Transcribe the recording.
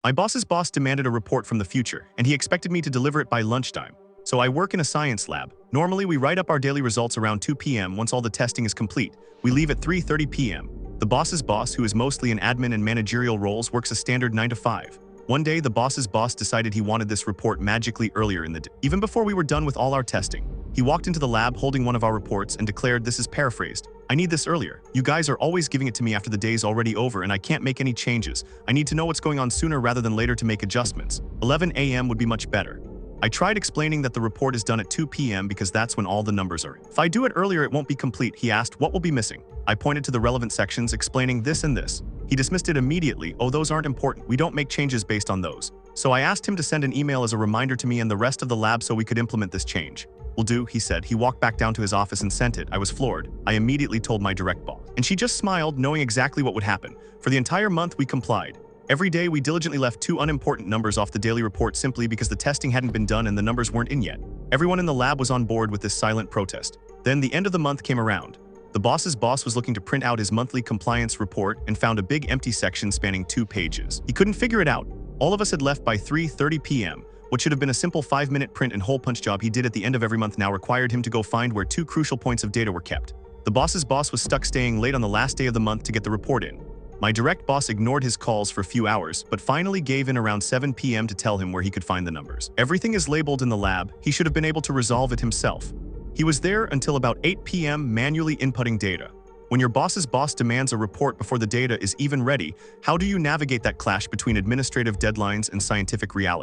My boss's boss demanded a report from the future, and he expected me to deliver it by lunchtime. So I work in a science lab. Normally, we write up our daily results around 2 p.m. once all the testing is complete. We leave at 3:30 p.m. The boss's boss, who is mostly in admin and managerial roles, works a standard 9 to 5. One day, the boss's boss decided he wanted this report magically earlier in the day. Even before we were done with all our testing, he walked into the lab holding one of our reports and declared, "This is paraphrased. I need this earlier. You guys are always giving it to me after the day's already over and I can't make any changes. I need to know what's going on sooner rather than later to make adjustments. 11 a.m. would be much better." I tried explaining that the report is done at 2 p.m. because that's when all the numbers are in. If I do it earlier, it won't be complete. He asked, "What will be missing?" I pointed to the relevant sections, explaining this and this. He dismissed it immediately. "Oh, those aren't important. We don't make changes based on those." So I asked him to send an email as a reminder to me and the rest of the lab so we could implement this change. "Will do," he said. He walked back down to his office and sent it. I was floored. I immediately told my direct boss, and she just smiled, knowing exactly what would happen. For the entire month, we complied. Every day, we diligently left 2 unimportant numbers off the daily report simply because the testing hadn't been done and the numbers weren't in yet. Everyone in the lab was on board with this silent protest. Then the end of the month came around. The boss's boss was looking to print out his monthly compliance report and found a big empty section spanning 2 pages. He couldn't figure it out. All of us had left by 3:30 p.m. What should have been a simple 5-minute print and hole punch job he did at the end of every month now required him to go find where 2 crucial points of data were kept. The boss's boss was stuck staying late on the last day of the month to get the report in. My direct boss ignored his calls for a few hours, but finally gave in around 7 p.m. to tell him where he could find the numbers. Everything is labeled in the lab. He should have been able to resolve it himself. He was there until about 8 p.m. manually inputting data. When your boss's boss demands a report before the data is even ready, how do you navigate that clash between administrative deadlines and scientific reality?